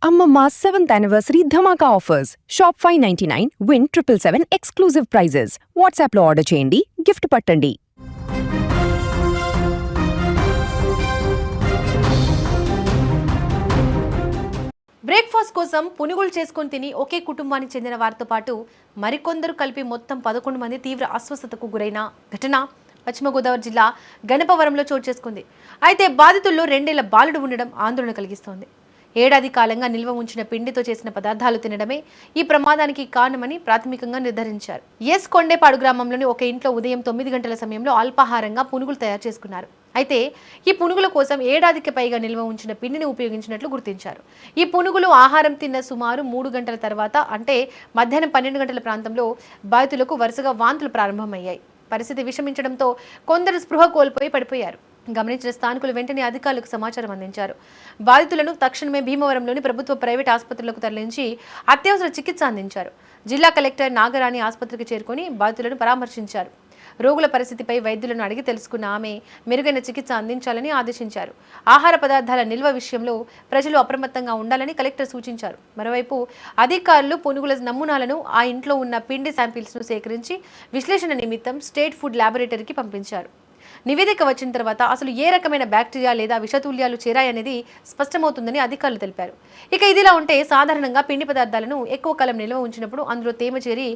Amma 7th anniversary Dhamaka offers. Shop 599, win 777 exclusive prizes. WhatsApp లో order చేయండి, gift పట్టండి. Breakfast కోసం పునుగులు చేసుకొని తిని ఒకే కుటుంబానికి చెందిన వారితో పాటు మరికొందరు కలిపి మొత్తం 11 మంది తీవ్ర అస్వస్థతకు గురైన ఘటన పశ్చిమ గోదావరి జిల్లా గణపవరంలో చోటు చేసుకుంది. అయితే బాధితుల్లో 2 ఏళ్ల బాలుడు ఉండడం ఆందోళన కలిగిస్తోంది. ఏడాది కాలంగా నిల్వ ఉంచిన పిండితో చేసిన పదార్థాలు తినడమే ఈ ప్రమాదానికి కారణమని ప్రాథమికంగా నిర్ధారించారు. ఎస్ కొండేపాడు గ్రామంలోని ఒక ఇంట్లో ఉదయం 9 గంటల సమయంలో అల్పాహారంగా పునుగులు తయారు చేసుకున్నారు. అయితే ఈ పునుగుల కోసం ఏడాదికి పైగా నిల్వ ఉంచిన పిండిని ఉపయోగించినట్లు గుర్తించారు. ఈ పునుగులు ఆహారం తిన్న సుమారు 3 గంటల తర్వాత అంటే మధ్యాహ్నం 12 గంటల ప్రాంతంలో బాధితులకు వరుసగా వాంతులు ప్రారంభమయ్యాయి. పరిస్థితి విషమించడంతో కొందరు స్పృహ కోల్పోయి పడిపోయారు. గమనించిన స్థానికులు వెంటనే అధికారులకు సమాచారం అందించారు. బాధితులను తక్షణమే భీమవరంలోని ప్రభుత్వ ప్రైవేట్ ఆసుపత్రులకు తరలించి అత్యవసర చికిత్స అందించారు. జిల్లా కలెక్టర్ నాగరాణి ఆసుపత్రికి చేరుకొని బాధితులను పరామర్శించారు. రోగుల పరిస్థితిపై వైద్యులను అడిగి తెలుసుకున్న ఆమె మెరుగైన చికిత్స అందించాలని ఆదేశించారు. ఆహార పదార్థాల నిల్వ విషయంలో ప్రజలు అప్రమత్తంగా ఉండాలని కలెక్టర్ సూచించారు. మరోవైపు అధికారులు పునుగుల నమూనాలను ఆ ఇంట్లో ఉన్న పిండి శాంపిల్స్ను సేకరించి విశ్లేషణ నిమిత్తం స్టేట్ ఫుడ్ ల్యాబొరేటరీకి పంపించారు. నివేదిక వచ్చిన తర్వాత అసలు ఏ రకమైన బ్యాక్టీరియా లేదా విషతుల్యాలు చేరాయనేది స్పష్టమవుతుందని అధికారులు తెలిపారు. ఇక ఇదిలా ఉంటే సాధారణంగా పిండి పదార్థాలను ఎక్కువ కాలం నిల్వ ఉంచినప్పుడు అందులో తేమ చేరి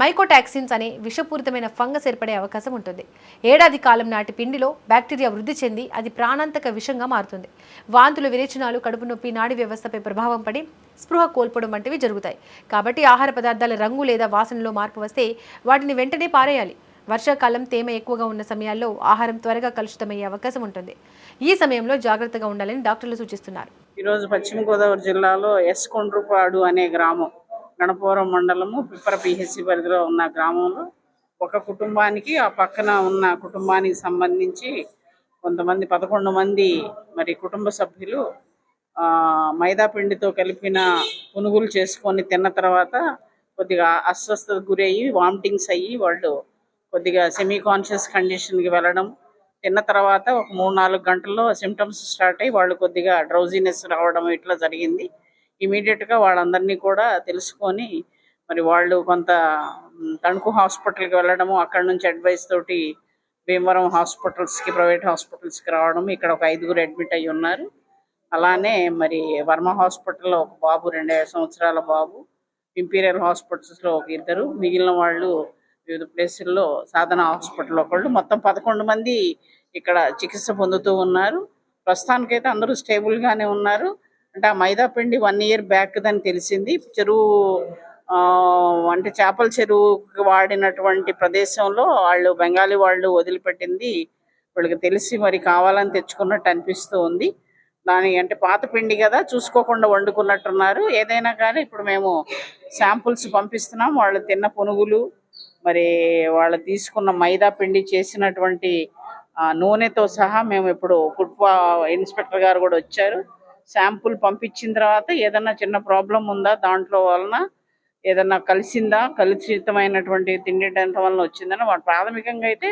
మైకోటాక్సిన్స్ అనే విషపూరితమైన ఫంగస్ ఏర్పడే అవకాశం ఉంటుంది. ఏడాది కాలం నాటి పిండిలో బ్యాక్టీరియా వృద్ధి చెంది అది ప్రాణాంతక విషంగా మారుతుంది. వాంతులు, విరేచనాలు, కడుపు నొప్పి, నాడీ వ్యవస్థపై ప్రభావం పడి స్పృహ కోల్పోవడం వంటివి జరుగుతాయి. కాబట్టి ఆహార పదార్థాల రంగు లేదా వాసనలో మార్పు వస్తే వాటిని వెంటనే పారేయాలి. వర్షాకాలం తేమ ఎక్కువగా ఉన్న సమయాల్లో ఆహారం త్వరగా కలుషితమయ్యే అవకాశం ఉంటుంది. ఈ సమయంలో జాగ్రత్తగా ఉండాలని డాక్టర్లు సూచిస్తున్నారు. ఈరోజు పశ్చిమ గోదావరి జిల్లాలో ఎస్ కొండ్రుపాడు అనే గ్రామం, గణపవరం మండలము, పిప్పర పిహెసి పరిధిలో ఉన్న గ్రామంలో ఒక కుటుంబానికి ఆ పక్కన ఉన్న కుటుంబానికి సంబంధించి కొంతమంది 11 మంది మరి కుటుంబ సభ్యులు మైదా పిండితో కలిపిన పునుగులు చేసుకొని తిన్న తర్వాత కొద్దిగా అస్వస్థతకు గురయ్యి వామిటింగ్స్ అయ్యి వాళ్ళు కొద్దిగా సెమీ కాన్షియస్ కండిషన్కి వెళ్ళడం, తిన్న తర్వాత ఒక 3-4 గంటల్లో సిమ్టమ్స్ స్టార్ట్ అయ్యి వాళ్ళు కొద్దిగా డ్రౌజీనెస్ రావడం ఇట్లా జరిగింది. ఇమీడియట్గా వాళ్ళందరినీ కూడా తెలుసుకొని మరి వాళ్ళు కొంత తణుకు హాస్పిటల్కి వెళ్ళడము, అక్కడ నుంచి అడ్వైస్ తోటి భీమవరం హాస్పిటల్స్కి, ప్రైవేట్ హాస్పిటల్స్కి రావడం. ఇక్కడ ఒక 5గురు అడ్మిట్ అయ్యి ఉన్నారు. అలానే మరి వర్మ హాస్పిటల్లో ఒక బాబు, 2 సంవత్సరాల బాబు, ఇంపీరియల్ హాస్పిటల్స్లో ఒక 2, మిగిలిన వాళ్ళు వివిధ ప్లేసుల్లో సాధన హాస్పిటల్ ఒకళ్ళు, మొత్తం 11 మంది ఇక్కడ చికిత్స పొందుతూ ఉన్నారు. ప్రస్తుతానికైతే అందరూ స్టేబుల్గానే ఉన్నారు. అంటే ఆ మైదా పిండి 1 ఇయర్ బ్యాక్ అని తెలిసింది. చెరువు అంటే చేపల చెరువుకి వాడినటువంటి ప్రదేశంలో వాళ్ళు బెంగాలీ వాళ్ళు వదిలిపెట్టింది వీళ్ళకి తెలిసి మరి కావాలని తెచ్చుకున్నట్టు అనిపిస్తూ ఉంది. దాని అంటే పాత పిండి కదా, చూసుకోకుండా వండుకున్నట్టున్నారు. ఏదైనా కానీ ఇప్పుడు మేము శాంపుల్స్ పంపిస్తున్నాం. వాళ్ళు తిన్న పునుగులు, మరి వాళ్ళు తీసుకున్న మైదా పిండి, చేసినటువంటి నూనెతో సహా మేము ఇప్పుడు ఫుడ్ ఇన్స్పెక్టర్ గారు కూడా వచ్చారు. శాంపుల్ పంపించిన తర్వాత ఏదన్నా చిన్న ప్రాబ్లం ఉందా, దాంట్లో వలన ఏదన్నా కలిసిందా, కలుషితమైనటువంటి తిండి వలన వచ్చిందని వాళ్ళు ప్రాథమికంగా అయితే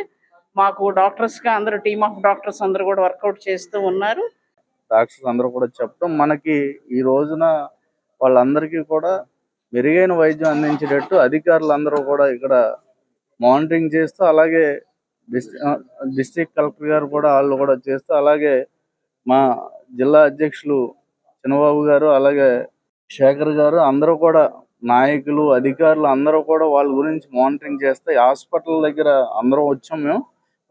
మాకు డాక్టర్స్గా అందరూ టీమ్ ఆఫ్ డాక్టర్స్ అందరూ కూడా వర్కౌట్ చేస్తూ ఉన్నారు. డాక్టర్స్ అందరూ కూడా చెప్పడం మనకి ఈ రోజున వాళ్ళందరికీ కూడా మెరుగైన వైద్యం అందించేటట్టు అధికారులందరూ కూడా ఇక్కడ మానిటరింగ్ చేస్తూ, అలాగే డిస్ట్రిక్ట్ కలెక్టర్ గారు కూడా వాళ్ళు కూడా చేస్తూ, అలాగే మా జిల్లా అధ్యక్షులు చిన్నబాబు గారు, అలాగే శేఖర్ గారు, అందరూ కూడా నాయకులు, అధికారులు అందరూ కూడా వాళ్ళ గురించి మానిటరింగ్ చేస్తే హాస్పిటల్ దగ్గర అందరం వచ్చాం. మేము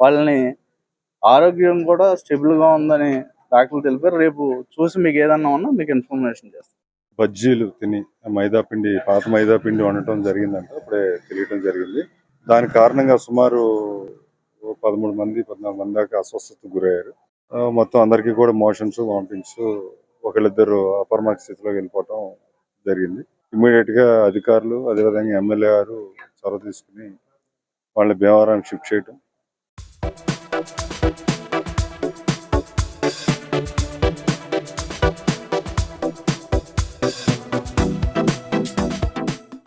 వాళ్ళని ఆరోగ్యం కూడా స్టేబుల్గా ఉందని డాక్టర్లు తెలిపారు. రేపు చూసి మీకు ఏదన్నా ఉన్నా మీకు ఇన్ఫర్మేషన్ చేస్తాం. బజ్జీలు తిని మైదాపిండి, పాత మైదాపిండి వండటం జరిగిందంట, అప్పుడే తెలియటం జరిగింది. దానికి కారణంగా సుమారు 13 మంది 14 మంది దాకా అస్వస్థతకు గురయ్యారు. మొత్తం అందరికీ కూడా మోషన్స్, వామిటింగ్స్, ఒకళ్ళిద్దరు అపర్మాక స్థితిలోకి వెళ్ళిపోవటం జరిగింది. ఇమ్మీడియట్ గా అధికారులు, అదేవిధంగా ఎమ్మెల్యే గారు చొరవ తీసుకుని వాళ్ళని భీమవరానికి షిఫ్ట్ చేయటం,